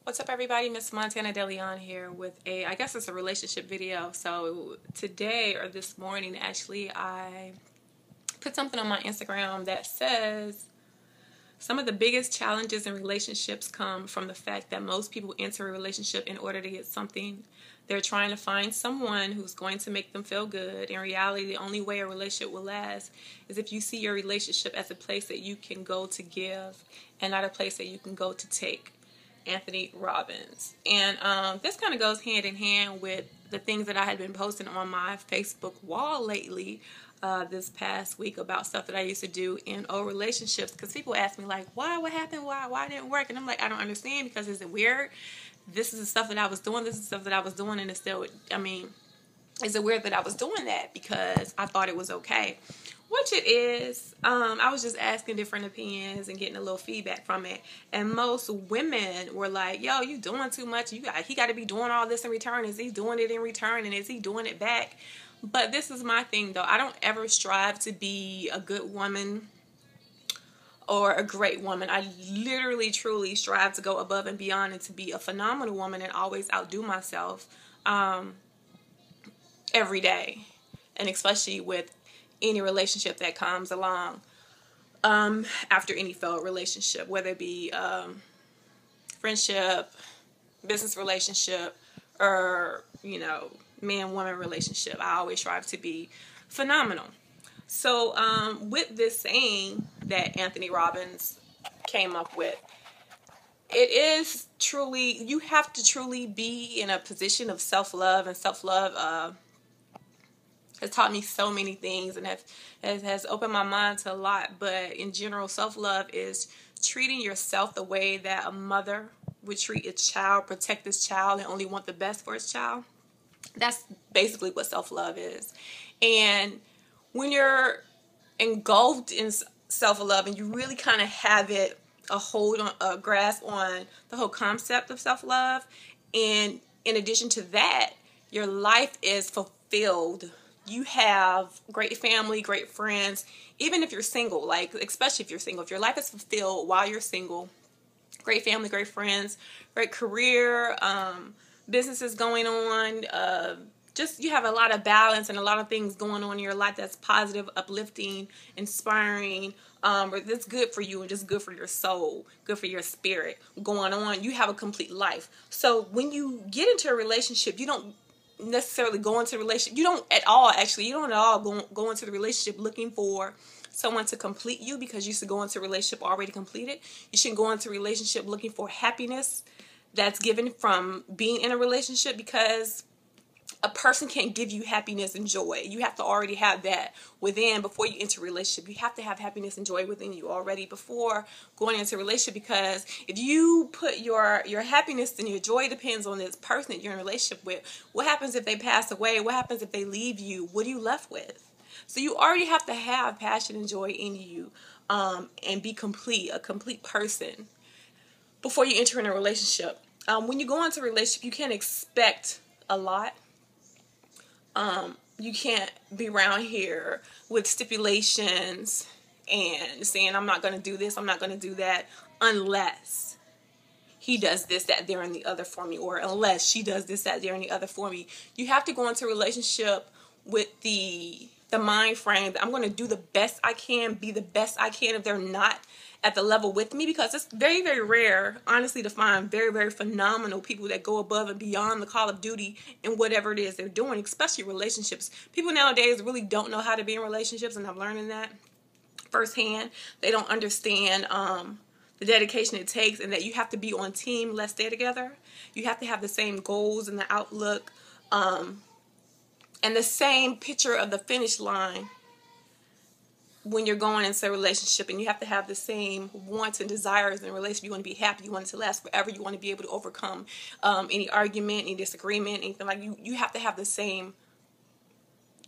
What's up, everybody? Miss Montana DeLeon here with I guess it's a relationship video. So today, or this morning actually, I put something on my Instagram that says some of the biggest challenges in relationships come from the fact that most people enter a relationship in order to get something. They're trying to find someone who's going to make them feel good. In reality, the only way a relationship will last is if you see your relationship as a place that you can go to give and not a place that you can go to take. Anthony Robbins. And this kind of goes hand in hand with the things that I had been posting on my Facebook wall lately this past week about stuff that I used to do in old relationships, because people ask me like, what happened, why didn't it work? And I'm like, I don't understand, because is it weird? This is the stuff that I was doing, and it's still, is it weird that I was doing that because I thought it was okay? Which it is. I was just asking different opinions and getting a little feedback from it. And most women were like, yo, you doing too much. He got to be doing all this in return. Is he doing it in return? And is he doing it back? But this is my thing, though. I don't ever strive to be a good woman or a great woman. I literally, truly strive to go above and beyond and to be a phenomenal woman and always outdo myself every day. And especially with any relationship that comes along after any failed relationship, whether it be friendship, business relationship, or, man-woman relationship. I always strive to be phenomenal. So with this saying that Anthony Robbins came up with, it is truly, you have to truly be in a position of self-love, and self-love has taught me so many things and has opened my mind to a lot. But in general, self-love is treating yourself the way that a mother would treat its child, protect its child, and only want the best for its child. That's basically what self-love is. And when you're engulfed in self-love and you really kind of have it, a grasp on the whole concept of self-love, and in addition to that, your life is fulfilled. You have great family, great friends, even if you're single, especially if you're single. If your life is fulfilled while you're single, great family, great friends, great career, businesses going on, just you have a lot of balance and a lot of things going on in your life that's positive, uplifting, inspiring, that's good for you and just good for your soul, good for your spirit going on. You have a complete life. So when you get into a relationship, you don't necessarily go into a relationship. You don't at all go into the relationship looking for someone to complete you, because you should go into a relationship already completed. You should go into a relationship looking for happiness that's given from being in a relationship, because a person can't give you happiness and joy. You have to already have that within before you enter a relationship. You have to have happiness and joy within you already before going into a relationship, because if you put your happiness and your joy depends on this person that you're in a relationship with, what happens if they pass away? What happens if they leave you? What are you left with? So you already have to have passion and joy in you and be a complete person before you enter in a relationship. When you go into a relationship, you can't expect a lot. You can't be around here with stipulations and saying, I'm not going to do this, I'm not going to do that, unless he does this, that, there, and the other for me, or unless she does this, that, there, and the other for me. You have to go into a relationship with the mind frame that I'm going to do the best I can, be the best I can if they're not at the level with me, because it's very, very rare, honestly, to find very, very phenomenal people that go above and beyond the call of duty in whatever it is they're doing, especially relationships. People nowadays really don't know how to be in relationships, and I'm learning that firsthand. They don't understand the dedication it takes, and that you have to be on team, let's stay together. You have to have the same goals and the outlook, and the same picture of the finish line when you're going into a relationship, and you have to have the same wants and desires in a relationship. You want to be happy, you want it to last forever, you want to be able to overcome any argument, any disagreement, anything like you have to have the same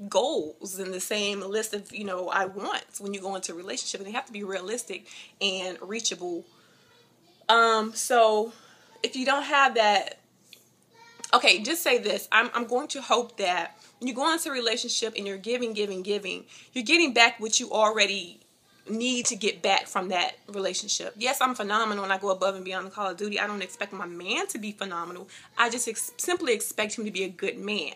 goals and the same list of I wants when you go into a relationship, and they have to be realistic and reachable. So if you don't have that, okay, just say this. I'm going to hope that when you go into a relationship and you're giving, you're getting back what you already need to get back from that relationship. Yes, I'm phenomenal and I go above and beyond the call of duty. I don't expect my man to be phenomenal. I just simply expect him to be a good man.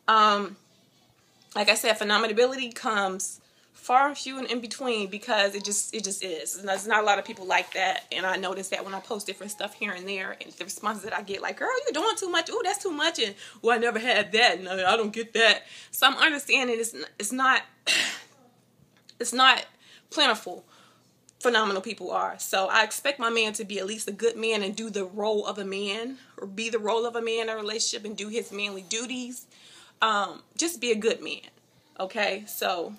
Like I said, phenomenability comes far and few and in between, because it just is. And there's not a lot of people like that. And I notice that when I post different stuff here and there, and the responses that I get, like, girl, you're doing too much. Oh, that's too much. And, well, I never had that. No, I don't get that. So I'm understanding it's not plentiful. Phenomenal people are. So I expect my man to be at least a good man and do the role of a man, or be the role of a man in a relationship and do his manly duties. Just be a good man. Okay, so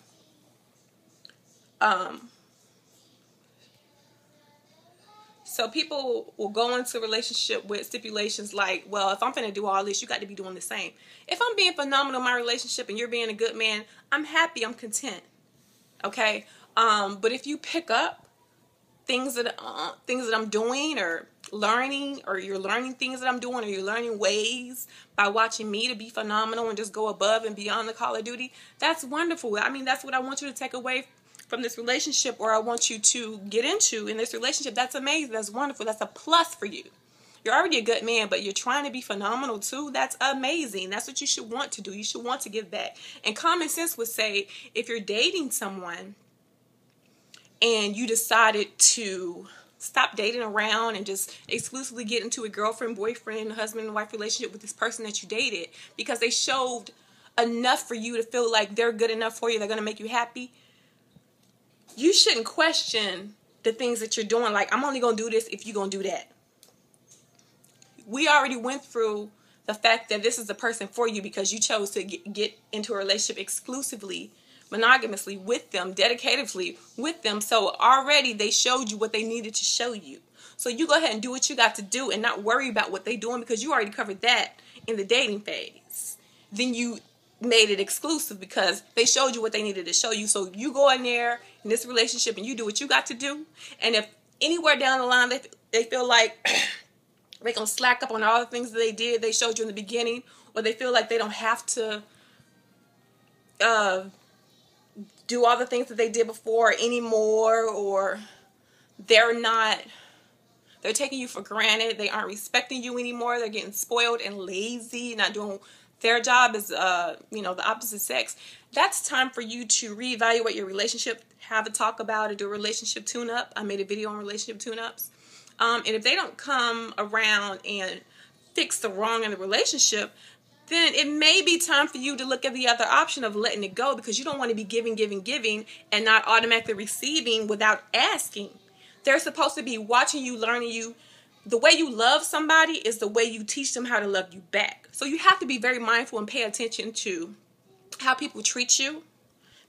people will go into a relationship with stipulations like, well, if I'm going to do all this, you got to be doing the same. If I'm being phenomenal in my relationship and you're being a good man, I'm happy, I'm content. Okay, but if you pick up things that I'm doing or learning, or you're learning things that I'm doing, or you're learning ways by watching me to be phenomenal and just go above and beyond the call of duty, that's wonderful. I mean, that's what I want you to take away from this relationship, or I want you to get into in this relationship. That's amazing. That's wonderful. That's a plus for you. You're already a good man, but you're trying to be phenomenal too. That's amazing. That's what you should want to do. You should want to give back. And common sense would say, if you're dating someone and you decided to stop dating around and just exclusively get into a girlfriend, boyfriend, husband and wife relationship with this person that you dated because they showed enough for you to feel like they're good enough for you, they're going to make you happy, you shouldn't question the things that you're doing. Like, I'm only going to do this if you're going to do that. We already went through the fact that this is the person for you because you chose to get into a relationship exclusively, monogamously with them, dedicatedly with them. So already they showed you what they needed to show you. So you go ahead and do what you got to do and not worry about what they're doing, because you already covered that in the dating phase. Then you made it exclusive because they showed you what they needed to show you. So you go in there in this relationship and you do what you got to do. And if anywhere down the line they feel like they're going to slack up on all the things that they showed you in the beginning, or they feel like they don't have to do all the things that they did before anymore, or they're taking you for granted, they aren't respecting you anymore, they're getting spoiled and lazy, not doing their job as the opposite sex, that's time for you to reevaluate your relationship, have a talk about it, do a relationship tune-up. I made a video on relationship tune-ups. And if they don't come around and fix the wrong in the relationship, then it may be time for you to look at the other option of letting it go, because you don't want to be giving, and not automatically receiving without asking. They're supposed to be watching you, learning you. The way you love somebody is the way you teach them how to love you back. So you have to be very mindful and pay attention to how people treat you,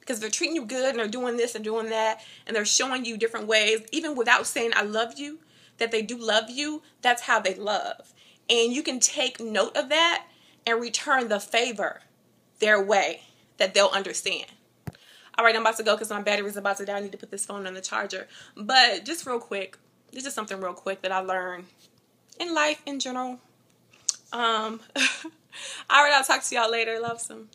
because they're treating you good and they're doing this and doing that, and they're showing you different ways, even without saying I love you, that they do love you. That's how they love. And you can take note of that and return the favor their way, that they'll understand. All right, I'm about to go because my battery's about to die. I need to put this phone on the charger. But just real quick, this is something real quick that I learned in life in general. All right, I'll talk to y'all later. Love some.